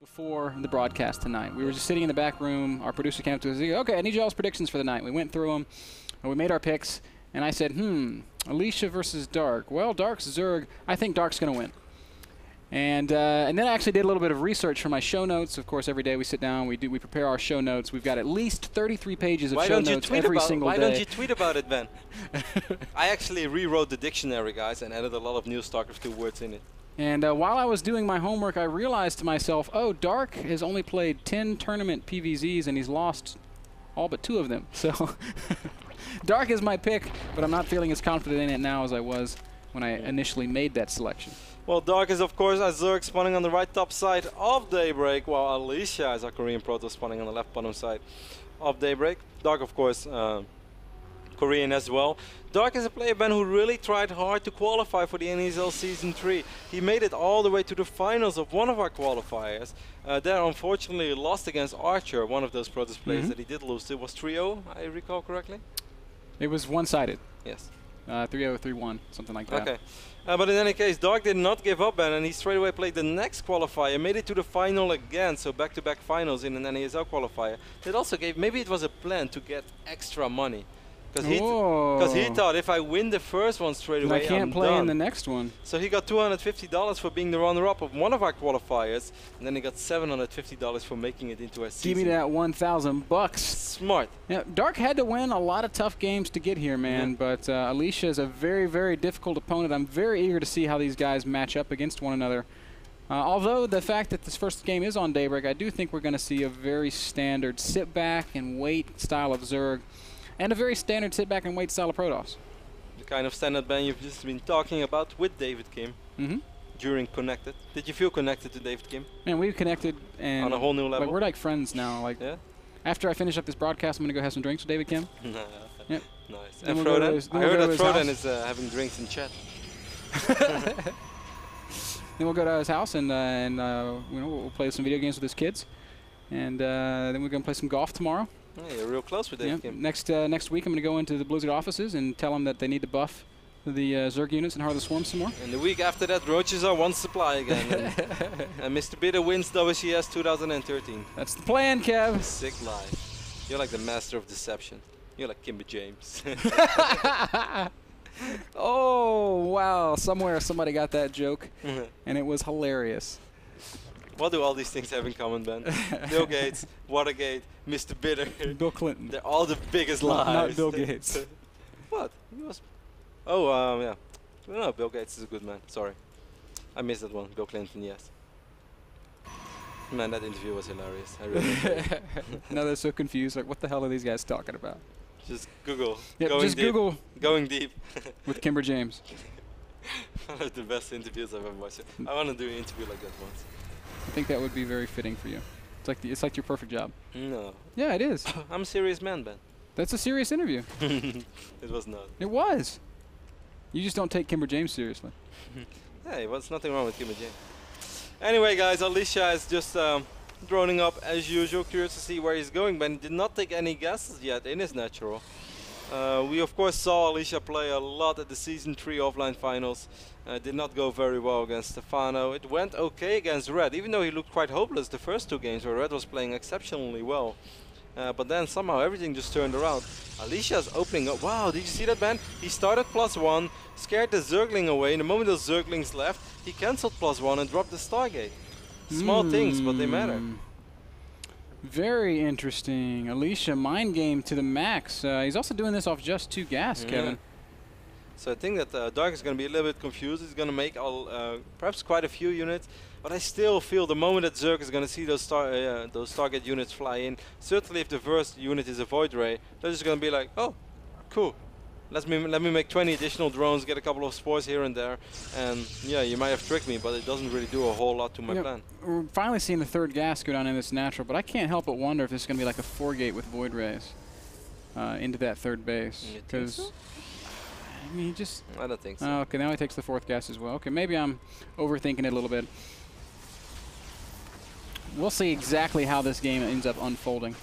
Before the broadcast tonight, we were just sitting in the back room. Our producer came up to us. Okay, I need y'all's predictions for the night. We went through them, and we made our picks. And I said, Alicia versus Dark. Well, Dark's Zerg. I think Dark's going to win. And then I actually did a little bit of research for my show notes. Of course, every day we sit down, we prepare our show notes. We've got at least 33 pages of show notes every single day. Why don't you tweet about it, Ben? I actually rewrote the dictionary, guys, and added a lot of new StarCraft 2 words in it. And while I was doing my homework, I realized to myself, oh, Dark has only played 10 tournament PVZs, and he's lost all but 2 of them. So Dark is my pick, but I'm not feeling as confident in it now as I was when I initially made that selection. Well, Dark is, of course, as Zerg spawning on the right top side of Daybreak, while Alicia is our Korean Proto spawning on the left bottom side of Daybreak. Dark, of course, Korean as well. Dark is a player, Ben, who really tried hard to qualify for the NASL Season 3. He made it all the way to the finals of one of our qualifiers. There, unfortunately, lost against Archer, one of those Protoss players that he did lose to. It was 3-0, I recall correctly? It was one-sided. Yes. 3-0, 3-1, something like that. Okay. But in any case, Dark did not give up, Ben, and he straight away played the next qualifier, made it to the final again, so back-to-back finals in an NASL qualifier. It also gave, maybe it was a plan to get extra money. Because he thought, if I win the first one straight away, I can't play in the next one. So he got $250 for being the runner-up of one of our qualifiers, and then he got $750 for making it into a season. Give me that 1,000 bucks. Smart. Yeah, Dark had to win a lot of tough games to get here, man. But Alicia is a very, very difficult opponent. I'm very eager to see how these guys match up against one another. Although the fact that this first game is on Daybreak, I do think we're going to see a very standard sit-back and wait style of Zerg. And a very standard sit-back and wait style of Protoss. The kind of standard, Ben, you've just been talking about with David Kim during Connected. Did you feel connected to David Kim? Man, we've connected and on a whole new level. Like, we're like friends now. Like, after I finish up this broadcast, I'm gonna go have some drinks with David Kim. Nice. And Froden? I heard that Froden is having drinks in chat. Then we'll go to his house and you know, we'll play some video games with his kids, and then we're gonna play some golf tomorrow. Yeah, you're real close with David Kim. Next week, I'm going to go into the Blizzard offices and tell them that they need to buff the Zerg units and Heart of the Swarm some more. And the week after that, roaches are one supply again. and Mr. Bitter wins WCS 2013. That's the plan, Kev. Sick lie. You're like the master of deception. You're like Kimber James. Oh, wow. Somewhere somebody got that joke, and it was hilarious. What do all these things have in common, Ben? Bill Gates, Watergate, Mr. Bitter. Bill Clinton. They're all the biggest lies. Not Bill Gates. What? He was. Oh, yeah. No, Bill Gates is a good man. Sorry. I missed that one. Bill Clinton, yes. Man, that interview was hilarious. I really enjoyed it. Now they're so confused. Like, what the hell are these guys talking about? Just Google. Yep, going just deep. Google. Going deep. With Kimber James. One of the best interviews I've ever watched. I want to do an interview like that once. I think that would be very fitting for you. It's like your perfect job. No. Yeah, it is. I'm a serious man, Ben. That's a serious interview. It was not. It was. You just don't take Kimber James seriously. Hey, what's nothing wrong with Kimber James. Anyway, guys, Alicia is just droning up as usual. Curious to see where he's going, but he did not take any guesses yet in his natural. We of course saw Alicia play a lot at the Season 3 offline finals. Did not go very well against Stefano. It went okay against Red, even though he looked quite hopeless the first 2 games where Red was playing exceptionally well. But then somehow everything just turned around. Alicia's opening up. Wow, did you see that, Ben? He started +1, scared the Zergling away. In the moment those Zerglings left, he cancelled +1 and dropped the Stargate. Small things, but they matter. Very interesting. Alicia mind game to the max. He's also doing this off just 2 gas, Kevin. So I think that Dark is going to be a little bit confused. He's going to make perhaps quite a few units, but I still feel the moment that Zerg is going to see those target units fly in, certainly if the first unit is a Void Ray, they're just going to be like, oh, cool. Let me make 20 additional drones, get a couple of spores here and there, and yeah, you might have tricked me, but it doesn't really do a whole lot to my plan. We're finally seeing the 3rd gas go down in this natural, but I can't help but wonder if this is going to be like a 4-gate with Void Rays into that 3rd base. Because I mean, I don't think so. Oh, okay, now he takes the 4th gas as well. Okay, maybe I'm overthinking it a little bit. We'll see exactly how this game ends up unfolding.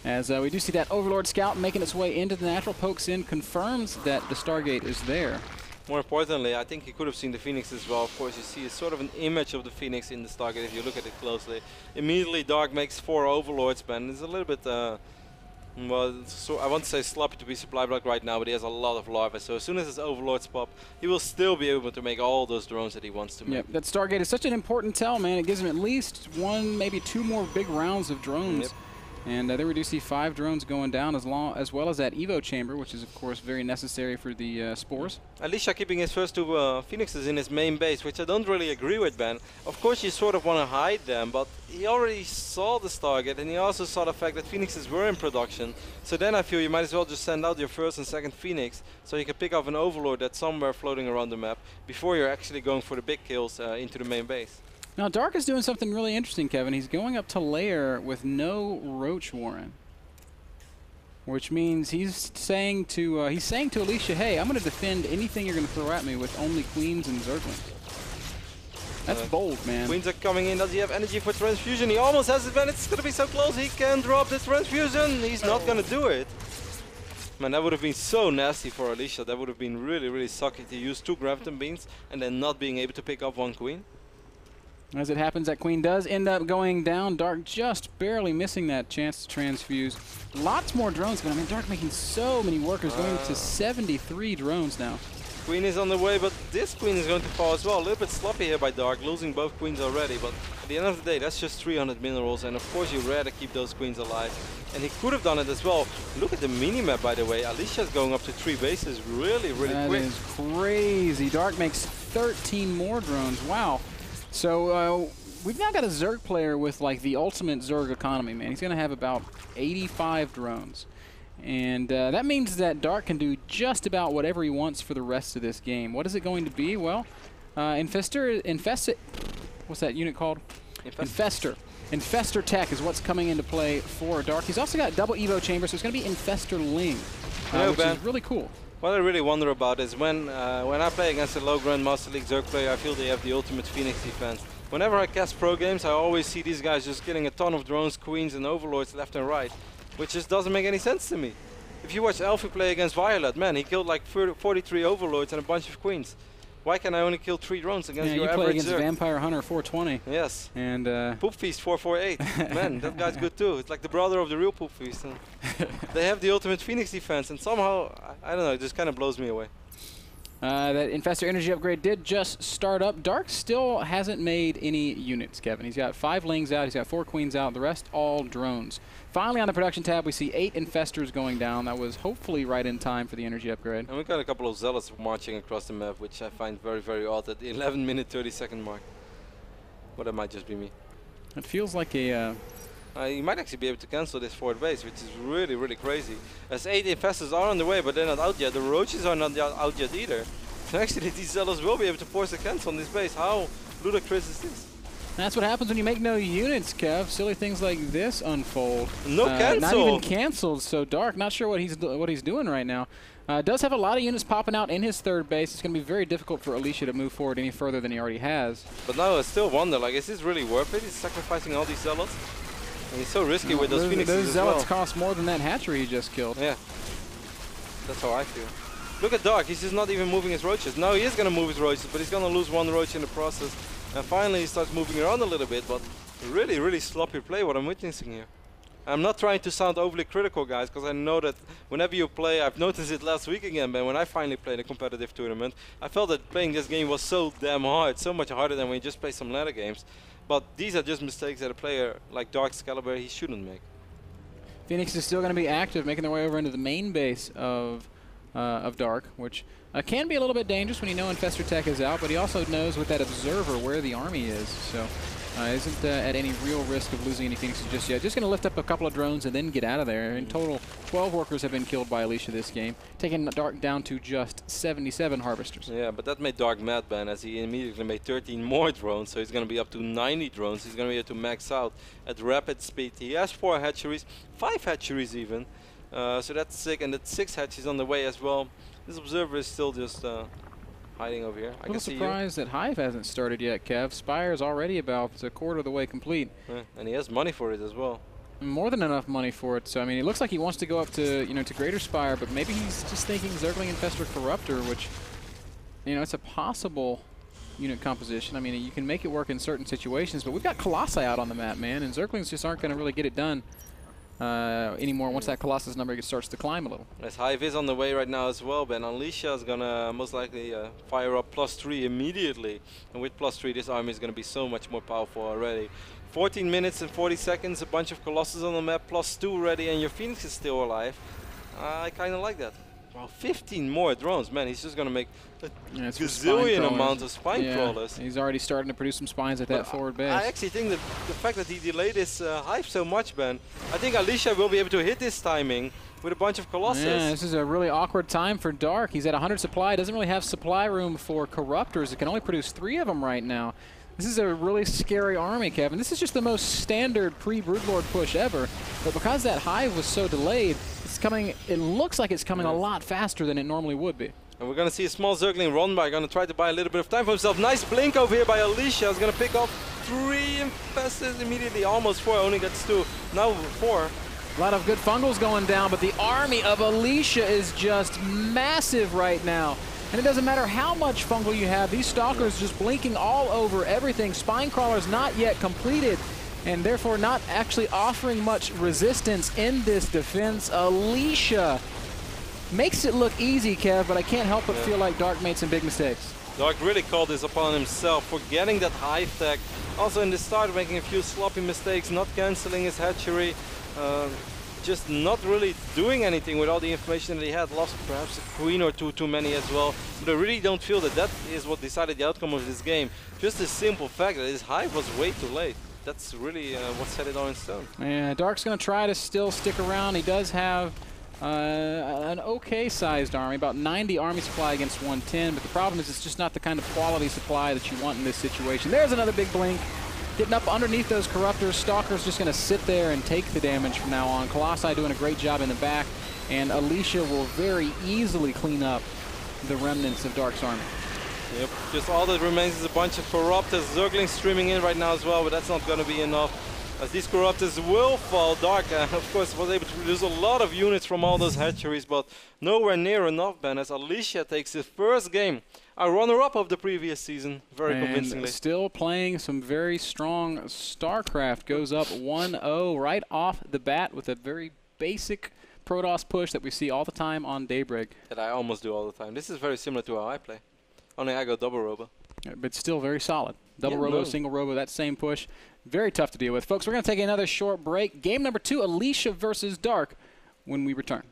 As we do see that Overlord Scout making its way into the natural, pokes in, confirms that the Stargate is there. More importantly, I think he could have seen the Phoenix as well. Of course, you see a sort of an image of the Phoenix in this target if you look at it closely. Immediately, Dark makes 4 Overlords, man. It's a little bit, well, so I want to say sloppy to be supply block right now, but he has a lot of larvae. So as soon as his Overlords pop, he will still be able to make all those drones that he wants to make. Yep, that Stargate is such an important tell, man. It gives him at least 1, maybe 2 more big rounds of drones. Yep. And there we do see 5 drones going down, as well as that Evo chamber, which is, of course, very necessary for the spores. Alicia keeping his first 2 Phoenixes in his main base, which I don't really agree with, Ben. Of course, you sort of want to hide them, but he already saw this target, and he also saw the fact that Phoenixes were in production. So then I feel you might as well just send out your first and second Phoenix, so you can pick off an Overlord that's somewhere floating around the map, before you're actually going for the big kills into the main base. Now, Dark is doing something really interesting, Kevin. He's going up to lair with no Roach Warren, which means he's saying to Alicia, "Hey, I'm going to defend anything you're going to throw at me with only Queens and Zerglings." That's bold, man. Queens are coming in. Does he have energy for transfusion? He almost has it, man. It's going to be so close. He can drop the transfusion. He's not going to do it. Man, that would have been so nasty for Alicia. That would have been really, really sucky to use 2 Graviton Beams and then not being able to pick up 1 Queen. As it happens, that Queen does end up going down. Dark just barely missing that chance to transfuse. Lots more drones, but I mean, Dark making so many workers, going to 73 drones now. Queen is on the way, but this Queen is going to fall as well. A little bit sloppy here by Dark, losing both Queens already, but at the end of the day, that's just 300 minerals, and of course you'd rather keep those Queens alive. And he could have done it as well. Look at the mini-map, by the way. Alicia's going up to 3 bases really, really quick. That is crazy. Dark makes 13 more drones. Wow. So we've now got a Zerg player with like the ultimate Zerg economy, man. He's going to have about 85 drones. And that means that Dark can do just about whatever he wants for the rest of this game. What is it going to be? Well, what's that unit called? Infestor. Infestor tech is what's coming into play for Dark. He's also got double Evo chamber, so it's going to be Infestor Ling, which is really cool. What I really wonder about is when I play against a low Grandmaster League Zerg player, I feel they have the ultimate Phoenix defense. Whenever I cast pro games, I always see these guys just getting a ton of drones, Queens, and Overlords left and right, which just doesn't make any sense to me. If you watch Elfie play against Violet, man, he killed like 43 Overlords and a bunch of Queens. Why can I only kill 3 drones against your average Zerg? You play against Vampire Hunter 420. Yes. And Poop Feast 448. Man, that guy's good too. It's like the brother of the real Poop Feast. They have the ultimate Phoenix defense, and somehow, I don't know, it just kind of blows me away. That Infestor Energy upgrade did just start up. Dark still hasn't made any units, Kevin. He's got 5 Lings out, he's got 4 Queens out, the rest all drones. Finally on the production tab, we see 8 Infestors going down. That was hopefully right in time for the energy upgrade. And we got a couple of Zealots marching across the map, which I find very, very odd at the 11-minute 30-second mark. But that might just be me. It feels like a... you might actually be able to cancel this 4th base, which is really, really crazy. As 8 Infestors are on the way, but they're not out yet. The Roaches are not out yet either. So actually, these Zealots will be able to force a cancel on this base. How ludicrous is this? That's what happens when you make no units, Kev. Silly things like this unfold. No cancel. Not even canceled. So Dark, not sure what he's doing right now. Does have a lot of units popping out in his 3rd base. It's going to be very difficult for Alicia to move forward any further than he already has. But now I still wonder, like, is this really worth it? He's sacrificing all these Zealots. And he's so risky with those Phoenixes Those as Zealots well. cost more than that hatchery he just killed. Yeah. That's how I feel. Look at Dark, he's just not even moving his Roaches. Now he is going to move his Roaches, but he's going to lose 1 Roach in the process. And finally he starts moving around a little bit, but really, really sloppy play what I'm witnessing here. I'm not trying to sound overly critical, guys, because I know that whenever you play, I've noticed it last week again, man, when I finally played a competitive tournament, I felt that playing this game was so damn hard, so much harder than when you just play some ladder games. But these are just mistakes that a player like Dark Excalibur, he shouldn't make. Phoenix is still going to be active, making their way over into the main base of Dark, which can be a little bit dangerous when you know Infestor Tech is out, but he also knows with that Observer where the army is, so isn't at any real risk of losing any Phoenixes just yet. Just going to lift up a couple of drones and then get out of there. In total, 12 workers have been killed by Alicia this game, taking Dark down to just 77 Harvesters. Yeah, but that made Dark mad, man, as he immediately made 13 more drones, so he's going to be up to 90 drones. He's going to be able to max out at rapid speed. He has 4 hatcheries, 5 hatcheries even, so that's sick, and that 6 hatcheries on the way as well. This Observer is still just hiding over here. I'm a little surprised that Hive hasn't started yet, Kev. Spire's already about a quarter of the way complete. Yeah, and he has money for it as well. More than enough money for it. So, I mean, it looks like he wants to go up to, to Greater Spire, but maybe he's just thinking Zergling Infestor Corruptor, which you know, it's a possible unit composition. I mean, you can make it work in certain situations, but we've got Colossi out on the map, man, and Zerglings just aren't going to really get it done anymore once that Colossus number starts to climb a little. As Hive is on the way right now as well, but Alicia is going to most likely fire up +3 immediately. And with +3, this army is going to be so much more powerful already. 14 minutes and 40 seconds, a bunch of Colossus on the map, +2 ready, and your Phoenix is still alive. I kind of like that. Wow, 15 more drones, man. He's just going to make a gazillion amount of spine crawlers. He's already starting to produce some spines at that forward base. I actually think that the fact that he delayed his Hive so much, Ben, I think Alicia will be able to hit this timing with a bunch of Colossus. Yeah, this is a really awkward time for Dark. He's at 100 supply, doesn't really have supply room for Corruptors. It can only produce 3 of them right now. This is a really scary army, Kevin. This is just the most standard pre-Broodlord push ever. But because that Hive was so delayed, it's coming. It looks like it's coming a lot faster than it normally would be. And we're going to see a small Zergling run by. Going to try to buy a little bit of time for himself. Nice blink over here by Alicia. Is going to pick up 3 infested immediately. Almost 4. Only gets 2. Now 4. A lot of good fungals going down, but the army of Alicia is just massive right now. And it doesn't matter how much fungal you have, these Stalkers just blinking all over everything. Spine Crawlers not yet completed, and therefore not actually offering much resistance in this defense. Alicia makes it look easy, Kev, but I can't help but feel like Dark made some big mistakes. Dark really called this upon himself, forgetting that Hive tech. Also in the start making a few sloppy mistakes, not cancelling his hatchery. Just not really doing anything with all the information that he had. Lost perhaps a queen or 2 too many as well. But I really don't feel that that is what decided the outcome of this game. Just the simple fact that his Hive was way too late. That's really what set it all in stone. Yeah, Dark's going to try to still stick around. He does have an okay-sized army, about 90 army supply against 110. But the problem is it's just not the kind of quality supply that you want in this situation. There's another big blink. Getting up underneath those Corruptors. Stalker's just going to sit there and take the damage from now on. Colossi doing a great job in the back, and Alicia will very easily clean up the remnants of Dark's army. Yep, just all that remains is a bunch of Corruptors. Zerglings streaming in right now as well, but that's not going to be enough. As these Corruptors will fall. Dark, of course, was able to produce a lot of units from all those hatcheries, but nowhere near enough, Ben, as Alicia takes his first game. A runner-up of the previous season, very convincingly. Still playing some very strong StarCraft. Goes up 1-0 right off the bat with a very basic Protoss push that we see all the time on Daybreak. That I almost do all the time. This is very similar to how I play. Only I go double robo. But still very solid. Double robo, single robo, that same push. Very tough to deal with. Folks, we're going to take another short break. Game number 2, Alicia versus Dark, when we return.